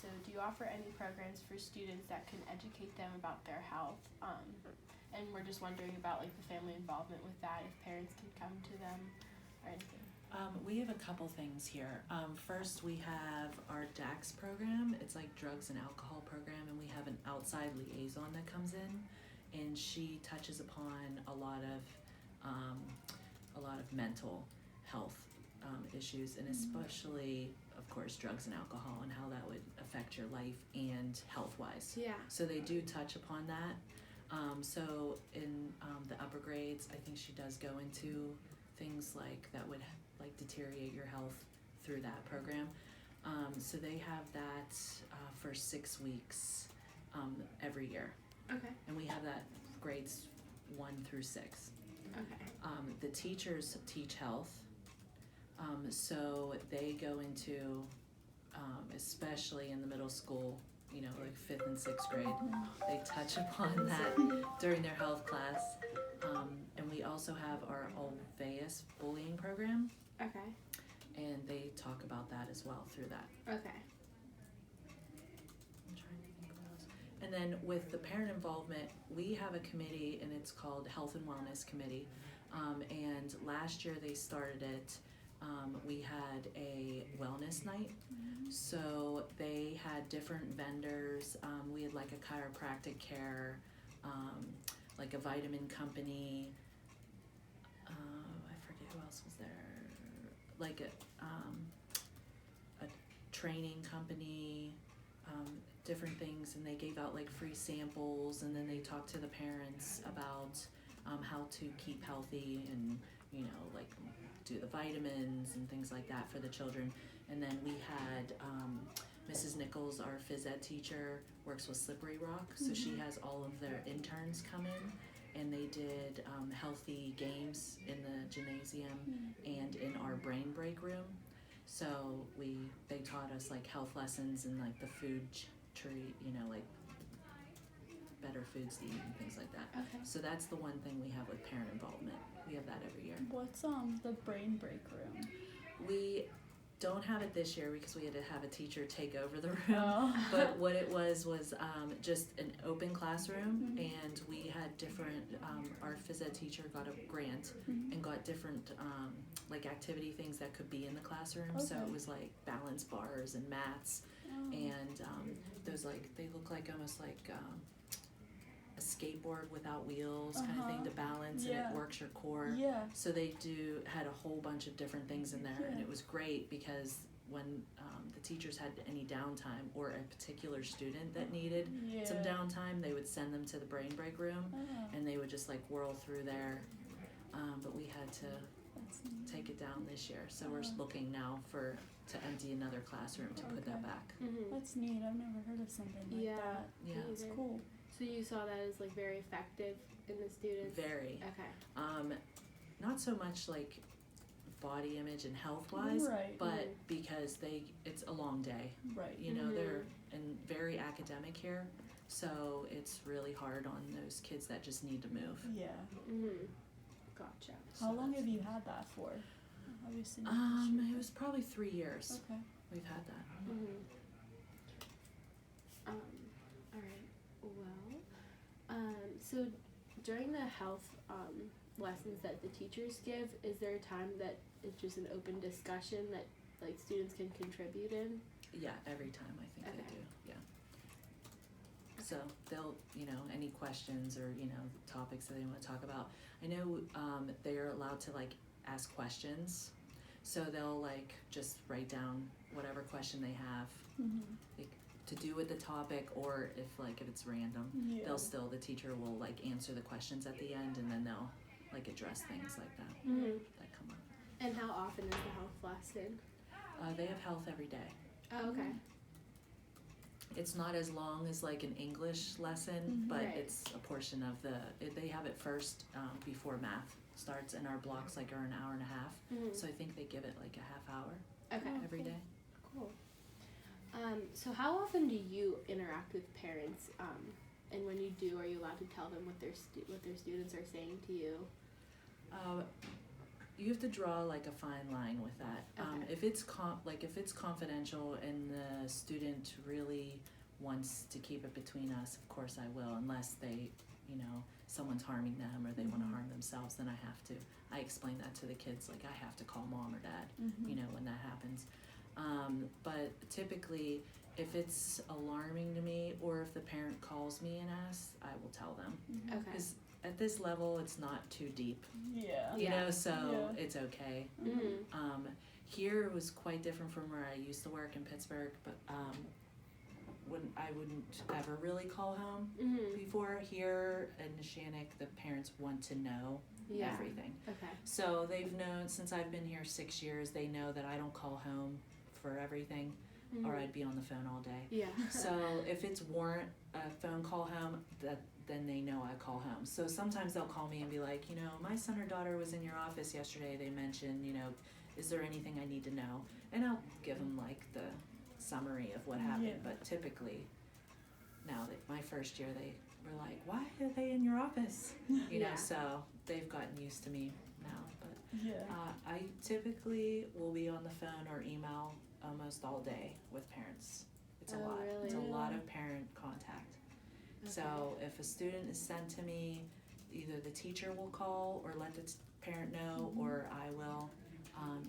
So do you offer any programs for students that can educate them about their health? And we're just wondering about like the family involvement with that, if parents can come to them or anything. We have a couple things here. First, we have our DAX program. It's like drugs and alcohol program, and we have an outside liaison that comes in, and she touches upon a lot of mental health issues, and especially, of course, drugs and alcohol and how that would affect your life and health-wise. Yeah. So they do touch upon that. So in the upper grades, I think she does go into things like that would like deteriorate your health through that program. So they have that for 6 weeks every year. Okay. And we have that grades 1 through 6. Okay. The teachers teach health. So they go into, especially in the middle school, you know, like 5th and 6th grade, they touch upon that during their health class. And we also have our Olveus bullying program, Okay. and they talk about that as well through that. Okay. I'm trying to think what else. And then with the parent involvement, we have a committee, and it's called Health and Wellness Committee. And last year they started it. We had a wellness night. So they had different vendors. We had like a chiropractic care, like a vitamin company. I forget who else was there. Like a training company, different things, and they gave out like free samples, and then they talked to the parents about how to keep healthy and, you know, like do the vitamins and things like that for the children. And then we had Mrs. Nichols, our phys ed teacher, works with Slippery Rock, so she has all of their interns come in, and they did healthy games in the gymnasium and in our brain break room. So they taught us like health lessons and like the food tree, you know, like better foods to eat and things like that. Okay. So that's the one thing we have with parent involvement. We have that every year. What's the brain break room? We don't have it this year because we had to have a teacher take over the room. Oh. But what it was just an open classroom, and we had different, our phys ed teacher got a grant and got different like activity things that could be in the classroom. So Okay. it was like balance bars and mats, and those like, they look like almost like a skateboard without wheels kind of thing to balance, and Yeah. it works your core. Yeah. So they had a whole bunch of different things in there, and it was great because when the teachers had any downtime or a particular student that needed some downtime, they would send them to the brain break room, and they would just like whirl through there. But we had to take it down this year, so we're looking now to empty another classroom to put that back. That's neat. I've never heard of something like that. Yeah. It's cool. So you saw that as like very effective in the students? Very. Okay. Not so much like body image and health wise, Right. but because it's a long day. Right. You know, they're very academic here, so it's really hard on those kids that just need to move. Yeah. Gotcha. How long have you had that for? Obviously. It was probably 3 years. Okay. We've had that. All right. Well, so during the health lessons that the teachers give, is there a time that it's just an open discussion that like students can contribute in? Yeah, every time I think they Okay. do. Yeah. So they'll, you know, any questions or, you know, topics that they want to talk about. I know they're allowed to like ask questions, so they'll like just write down whatever question they have like, to do with the topic, or if it's random, the teacher will like answer the questions at the end, and then they'll like address things like that that come up. And how often is the health lesson? They have health every day. Oh, okay. It's not as long as like an English lesson, but Right. it's a portion of they have it first before math starts, and our blocks like are an hour and a half. So I think they give it like a half hour Okay. every day. Cool. So how often do you interact with parents? And when you do, are you allowed to tell them what their students are saying to you? you have to draw like a fine line with that. Okay. If it's if it's confidential and the student really wants to keep it between us, of course I will, unless they, someone's harming them or they want to harm themselves, then I have to. I explain that to the kids, like I have to call mom or dad, when that happens. But typically, if it's alarming to me or if the parent calls me and asks, I will tell them. Okay. Because at this level, it's not too deep, Yeah. so Yeah. it's okay. Mm-hmm. Here it was quite different from where I used to work in Pittsburgh, but I wouldn't ever really call home Mm-hmm. before. Here in Neshannock, the parents want to know Yeah. everything. Okay. So they've known since I've been here 6 years, they know that I don't call home for everything Mm-hmm. or I'd be on the phone all day. Yeah. So if it's warrant a phone call home, then they know I call home. So sometimes they'll call me and be like, my son or daughter was in your office yesterday. They mentioned, is there anything I need to know? And I'll give them like the summary of what happened. Yeah. But typically, now that my first year, they were like, why are they in your office? Yeah. So they've gotten used to me now. But Yeah. I typically will be on the phone or email almost all day with parents. It's a Oh, lot. really? It's a Yeah. lot of parent contact. So if a student is sent to me, either the teacher will call or let the parent know, or I will,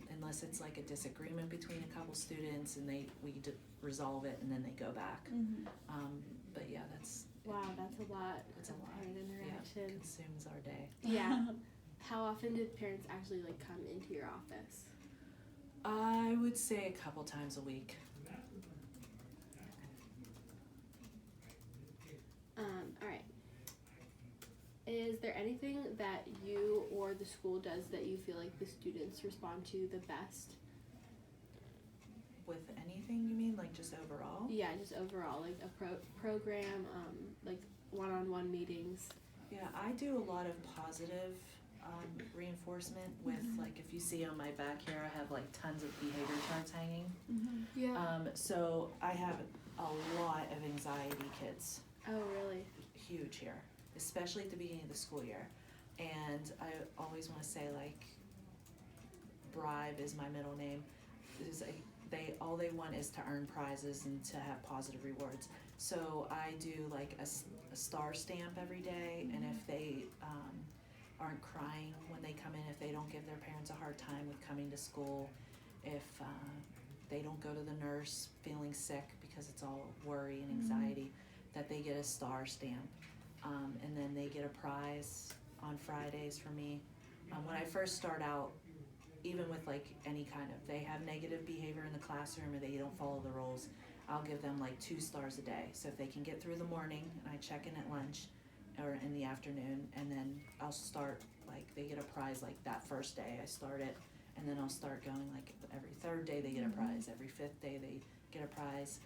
unless it's like a disagreement between a couple students and we resolve it and then they go back. But yeah, Wow, that's a lot It's a of lot. parent interaction. consumes our day. Yeah. How often did parents actually come into your office? I would say a couple times a week. All right. Is there anything that you or the school does that you feel like the students respond to the best? With anything you mean, like just overall? Yeah, just overall, like a program, like one-on-one meetings. Yeah, I do a lot of positive reinforcement with like if you see on my back here, I have like tons of behavior charts hanging. Yeah. So I have a lot of anxiety kids. Oh, really? Huge here, especially at the beginning of the school year. And I always want to say like, bribe is my middle name. All they want is to earn prizes and to have positive rewards. So I do like a star stamp every day, and if they aren't crying when they come in, if they don't give their parents a hard time with coming to school, if they don't go to the nurse feeling sick because it's all worry and anxiety, that they get a star stamp. And then they get a prize on Fridays for me. When I first start out, even with like any kind of, they have negative behavior in the classroom or they don't follow the rules, I'll give them like 2 stars a day. So if they can get through the morning, and I check in at lunch or in the afternoon, and then I'll start, like they get a prize like that first day I start it, and then I'll start going like every 3rd day they get a prize, every 5th day they get a prize.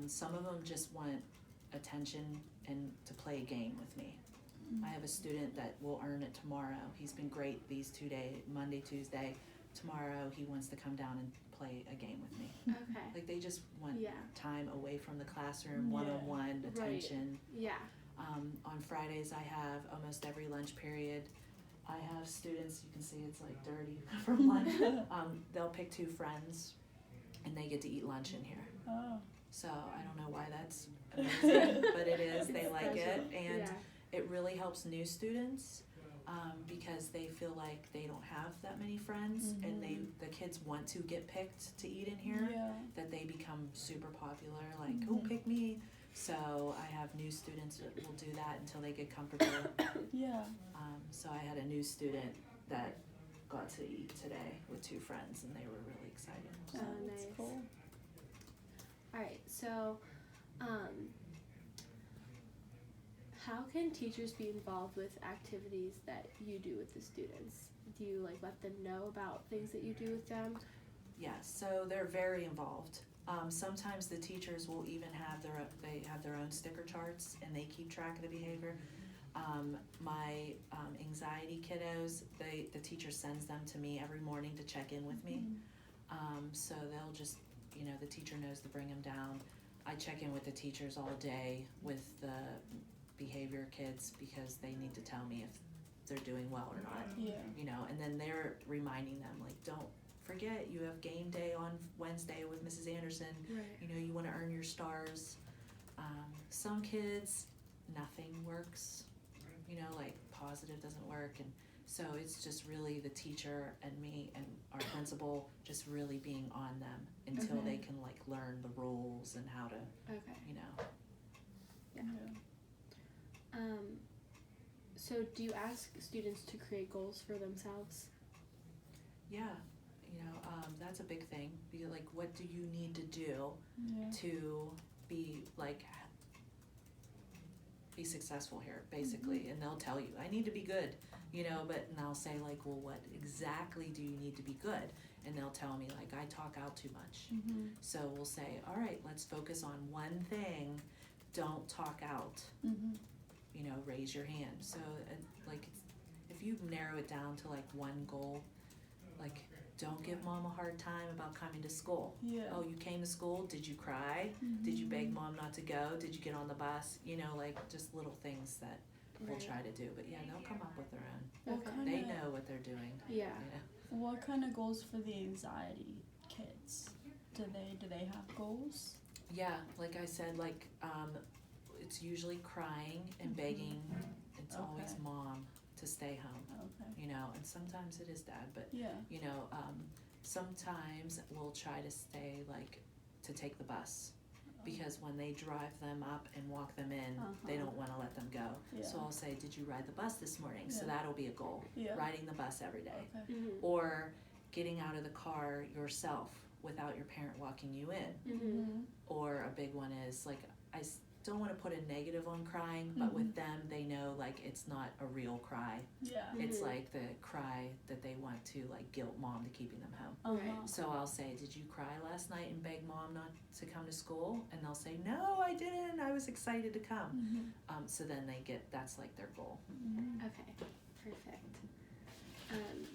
Some of them just want attention and to play a game with me. I have a student that will earn it tomorrow. He's been great these 2 days, Monday, Tuesday. Tomorrow he wants to come down and play a game with me. Okay. Like they just want Yeah. time away from the classroom, Yeah. one-on-one Right. attention. Yeah. On Fridays I have almost every lunch period. I have students, you can see it's like dirty from lunch. They'll pick 2 friends and they get to eat lunch in here. Oh. So I don't know why that's amazing, but it is. They It's like it, special. and Yeah. it really helps new students because they feel like they don't have that many friends, and the kids want to get picked to eat in here. Yeah. That they become super popular, like oh pick me. So I have new students that will do that until they get comfortable. Yeah. So I had a new student that got to eat today with 2 friends, and they were really excited. Oh, That's nice. cool. All right. So, how can teachers be involved with activities that you do with the students? Do you like let them know about things that you do with them? Yes, so they're very involved. Sometimes the teachers will even have their own sticker charts and they keep track of the behavior. My anxiety kiddos, the teacher sends them to me every morning to check in with me. So they'll just, the teacher knows to bring them down. I check in with the teachers all day with the behavior kids because they need to tell me if they're doing well or not, Yeah. you know, and then they're reminding them, like, don't forget, you have game day on Wednesday with Mrs. Anderson, Right. you know, you wanna earn your stars. Some kids, nothing works, you know, like positive doesn't work, and so it's just really the teacher and me and our principal just really being on them until Okay. they can like learn the rules and how to, Okay. you know. Yeah. Yeah. So do you ask students to create goals for themselves? Yeah, you know, that's a big thing. Be like, what do you need to do Yeah. to be like be successful here, basically? And they'll tell you, I need to be good, you know, but and I'll say like, well, what exactly do you need to be good? And they'll tell me like, I talk out too much. Mhm. So we'll say, all right, let's focus on one thing. Don't talk out. Mhm. You know, raise your hand. So like, if you narrow it down to like one goal, like, don't give mom a hard time about coming to school. Yeah. Oh, you came to school? Did you cry? Did you beg mom not to go? Did you get on the bus? You know, like just little things that we'll try to do. But yeah, they'll come up with their own. What Okay. kind They of know what they're doing. Yeah. What kind of goals for the anxiety kids? Do they have goals? Yeah, like I said, like it's usually crying and begging. It's always Okay. mom to stay home. Okay. You know, and sometimes it is dad, but Yeah. you know, sometimes we'll try to stay like to take the bus because when they drive them up and walk them in, they Uh-huh. don't want to let them go. Yeah. So I'll say, did you ride the bus this morning? So Yeah. that'll be a goal. Yeah. Riding the bus every day. Okay. Mhm. Or getting out of the car yourself without your parent walking you in. Mhm. Or a big one is like, don't want to put a negative on crying, but with them, they know like it's not a real cry. Yeah. It's Mhm. like the cry that they want to like guilt mom to keeping them home. Uh-huh. So I'll say, did you cry last night and beg mom not to come to school? And they'll say, no, I didn't. I was excited to come. Mhm. So then that's like their goal. Mhm. Okay. Perfect.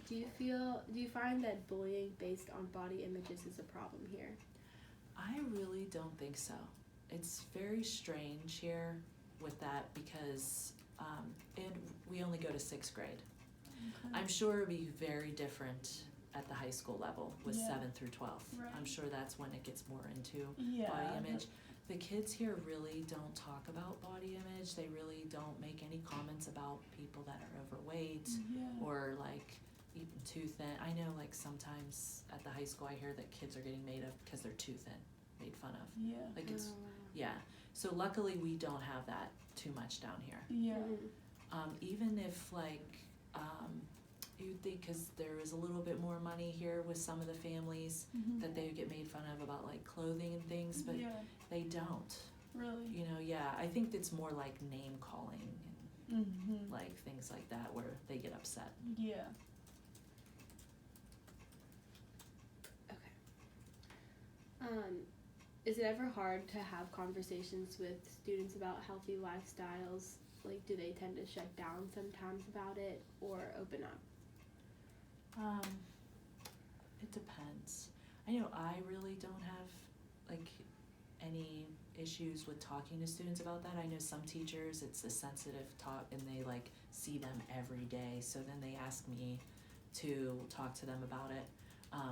Do you find that bullying based on body images is a problem here? I really don't think so. It's very strange here with that because and we only go to 6th grade. Okay. I'm sure it'd be very different at the high school level with Yeah. 7th through 12th. Right. I'm sure that's when it gets more into Yeah. body image. The kids here really don't talk about body image. They really don't make any comments about people that are overweight Yeah. or like eating too thin. I know like sometimes at the high school I hear that kids are getting made of because they're too thin, made fun of. Yeah. Like it's, Oh, wow. yeah. So luckily we don't have that too much down here. Yeah. Mhm. Even if like, you'd think cause there is a little bit more money here with some of the families Mhm. that they would get made fun of about like clothing and things, but yeah. they don't. Really. You know, yeah, I think it's more like name calling and Mhm. like things like that where they get upset. Yeah. Is it ever hard to have conversations with students about healthy lifestyles? Like, do they tend to shut down sometimes about it or open up? It depends. I know I really don't have like any issues with talking to students about that. I know some teachers, it's a sensitive talk and they like see them every day, so then they ask me to talk to them about it.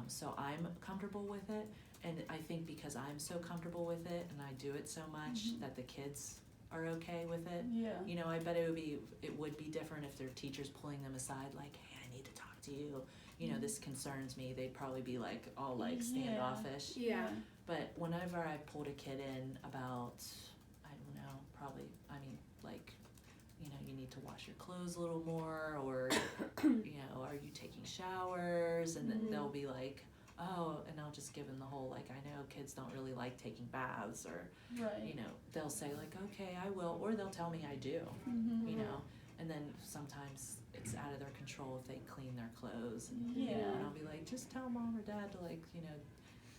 So I'm comfortable with it, and I think because I'm so comfortable with it and I do it so much Mhm. that the kids are okay with it. Yeah. You know, I bet it would be different if their teacher's pulling them aside like, hey, I need to talk to you. You know, this concerns me. They'd probably be like all like Yeah. standoffish. Yeah. But whenever I pulled a kid in about, I don't know, probably, I mean, like, you know, you need to wash your clothes a little more, or, you know, are you taking showers? And then Mhm. they'll be like, oh, and I'll just give them the whole, like, I know kids don't really like taking baths, or, Right. you know, they'll say like, okay, I will, or they'll tell me I do, Mhm. you know, and then sometimes it's out of their control if they clean their clothes, and, you know, Yeah. and I'll be like, just tell mom or dad to like, you know,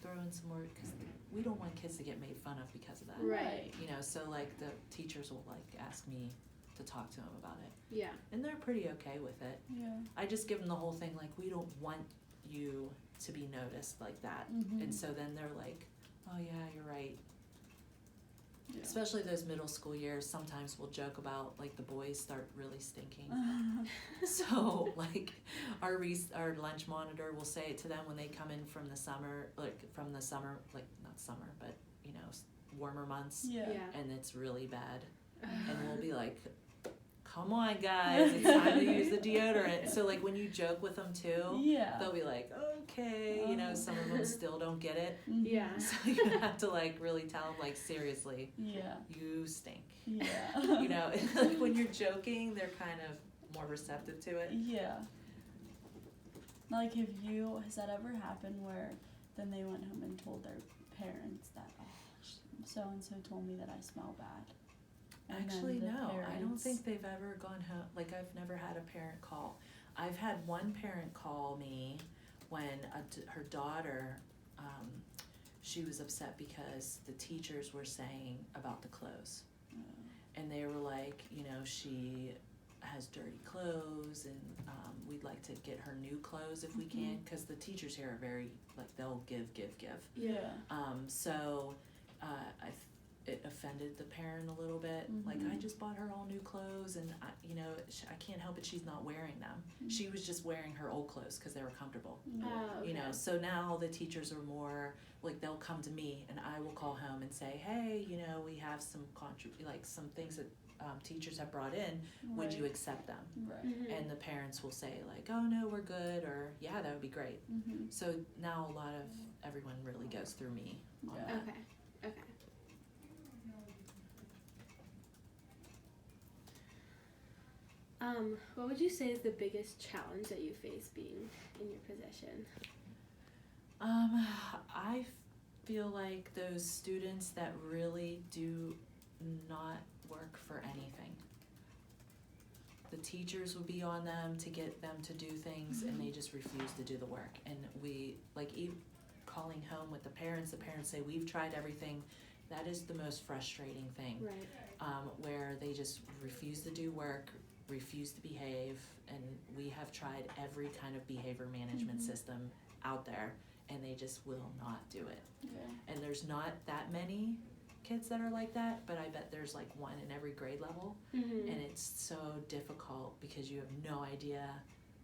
throw in some more, because we don't want kids to get made fun of because of that. Right. You know, so like the teachers will like ask me to talk to them about it, Yeah. and they're pretty okay with it. Yeah. I just give them the whole thing like, we don't want you to be noticed like that. Mhm. And so then they're like, oh yeah, you're right. Yeah. Especially those middle school years, sometimes we'll joke about like the boys start really stinking. So like our lunch monitor will say it to them when they come in from the summer, like not summer, but you know, warmer months, Yeah. and it's really bad. And we'll be like, come on guys, it's time to use the deodorant. So like when you joke with them too, Yeah. they'll be like, okay, you know, some of them still don't get it. Mhm. Yeah. So you have to like really tell them like, seriously, Yeah. you stink. Yeah. You know, like when you're joking, they're kind of more receptive to it. Yeah. Like, has that ever happened where then they went home and told their parents that, so and so told me that I smell bad? And then Actually, the no. I don't parents- think they've ever gone home. Like, I've never had a parent call. I've had one parent call me when her daughter, she was upset because the teachers were saying about the clothes. And they were like, you know, she has dirty clothes and we'd like to get her new clothes if we can, because the teachers here are very, like, they'll give. Yeah. So it offended the parent a little bit. Like, I just bought her all new clothes and, I can't help it, she's not wearing them. She was just wearing her old clothes because they were comfortable. Okay. You know, so now the teachers are more, like, they'll come to me and I will call home and say, hey, you know, we have some some things that teachers have brought in, would you accept them? Right. Mhm. And the parents will say like, oh no, we're good, or yeah, that would be great. Mhm. So now everyone really goes through me on Yeah. that. Okay. What would you say is the biggest challenge that you face being in your position? I feel like those students that really do not work for anything. The teachers will be on them to get them to do things and they just refuse to do the work. And we, like, calling home with the parents say, we've tried everything. That is the most frustrating thing. Right. Where they just refuse to do work, refuse to behave, and we have tried every kind of behavior management system out there, and they just will not do it. Yeah. And there's not that many kids that are like that, but I bet there's like one in every grade level, Mm-hmm. and it's so difficult because you have no idea,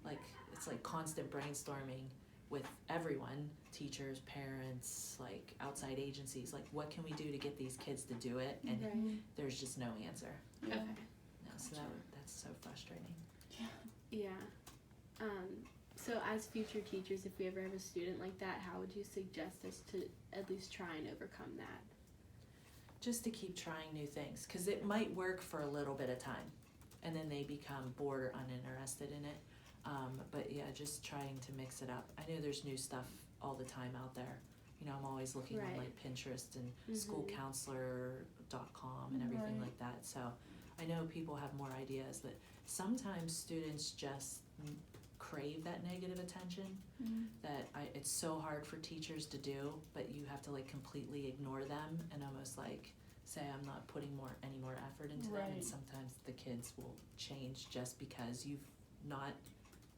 like, it's like constant brainstorming with everyone, teachers, parents, like outside agencies, like what can we do to get these kids to do it, and Right. there's just no answer. Yeah. Okay. No, so that's so frustrating. Yeah. So as future teachers, if we ever have a student like that, how would you suggest us to at least try and overcome that? Just to keep trying new things, because it might work for a little bit of time and then they become bored or uninterested in it. But yeah, just trying to mix it up. I know there's new stuff all the time out there. You know, I'm always looking on Right. like Pinterest and Mhm. schoolcounselor.com and everything Right. like that. So I know people have more ideas, that sometimes students just crave that negative attention that it's so hard for teachers to do, but you have to like completely ignore them and almost like say I'm not putting any more effort into them, and Right. sometimes the kids will change just because you've not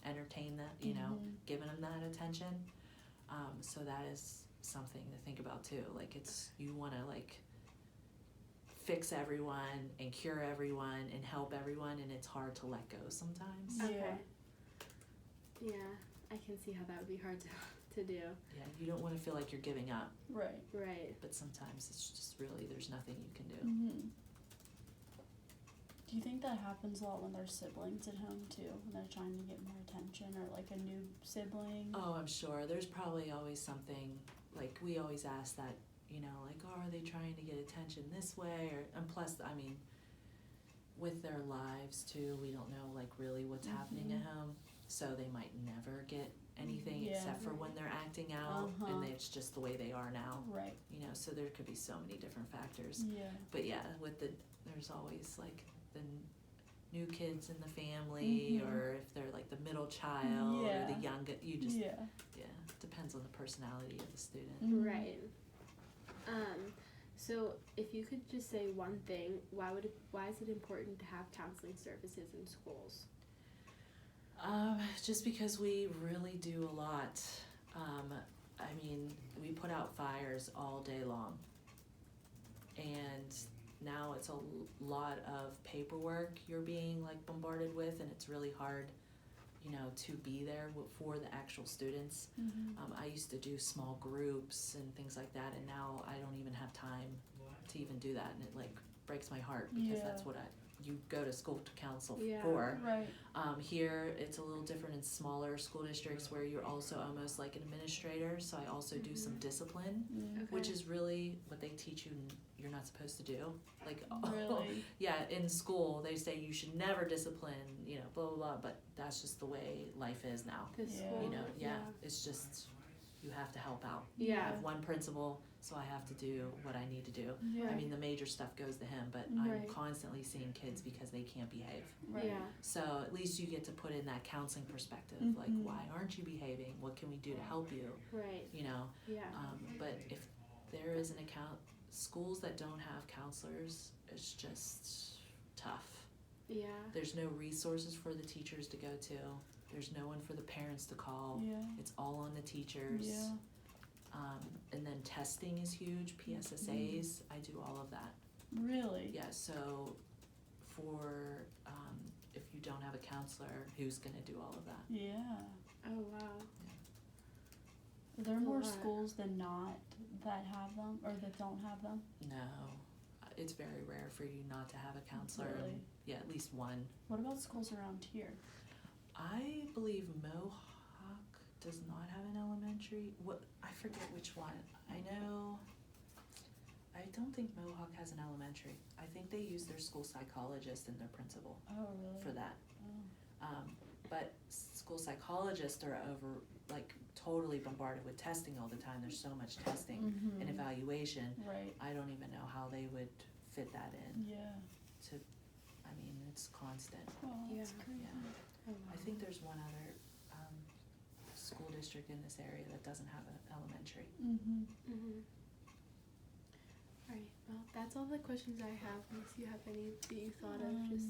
entertained that, you know, given them that attention. So that is something to think about too. Like, it's, you want to like fix everyone and cure everyone and help everyone, and it's hard to let go sometimes. Okay. Yeah, I can see how that would be hard to do. Yeah, you don't want to feel like you're giving up, Right. Right. but sometimes it's just really, there's nothing you can do. Do you think that happens a lot when there's siblings at home too, when they're trying to get more attention, or like a new sibling? Oh, I'm sure. There's probably always something, like, we always ask that, you know, like, oh, are they trying to get attention this way? And plus, I mean, with their lives too, we don't know, like, really what's happening at home. So they might never get anything Yeah. except for when they're acting out, and it's just the way they are now. Right. You know, so there could be so many different factors. Yeah. But yeah, there's always like the new kids in the family, or if they're like the middle child or Yeah. the young, you just, Yeah. depends on the personality of the student. Right. So if you could just say one thing, why is it important to have counseling services in schools? Just because we really do a lot. I mean, we put out fires all day long, and now it's a lot of paperwork you're being like bombarded with, and it's really hard, you know, to be there for the actual students. I used to do small groups and things like that, and now I don't even have time to even do that, and it like breaks my heart because that's what you go to school to counsel for. Right. Here it's a little different in smaller school districts where you're also almost like an administrator, so I also do some discipline, which is really what they teach you you're not supposed to do. Like, Really? yeah, in school they say you should never discipline, you know, blah blah blah, but that's just the way life is now. The school. You know, it's just you have to help out. I Yeah. have one principal, so I have to do what I need to do. Yeah. I mean, the major stuff goes to him, but Right. I'm constantly seeing kids because they can't behave. Right. Yeah. So at least you get to put in that counseling perspective, like, why aren't you behaving? What can we do to help you? Right. You know, Yeah. but if there is an schools that don't have counselors, it's just tough. Yeah. There's no resources for the teachers to go to. There's no one for the parents to call. Yeah. It's all on the teachers. Yeah. And then testing is huge, PSSAs, I do all of that. Really? Yeah, so for, if you don't have a counselor, who's gonna do all of that? Yeah. Oh wow. Are there A more lot. schools than not that have them or that don't have them? No, it's very rare for you not to have a counselor. Really? Yeah, at least one. What about schools around here? I believe Mohawk does not have an elementary. What, I forget which one. I don't think Mohawk has an elementary. I think they use their school psychologist and their principal Oh, really? for that. Oh. But school psychologists are like totally bombarded with testing all the time. There's so much testing and evaluation. Right. I don't even know how they would fit that in. Yeah. I mean, it's constant. Oh, that's Yeah. crazy. Yeah. Oh wow. I think there's one other school district in this area that doesn't have an elementary. Mhm. Alright, well, that's all the questions I have, unless you have any that you thought of just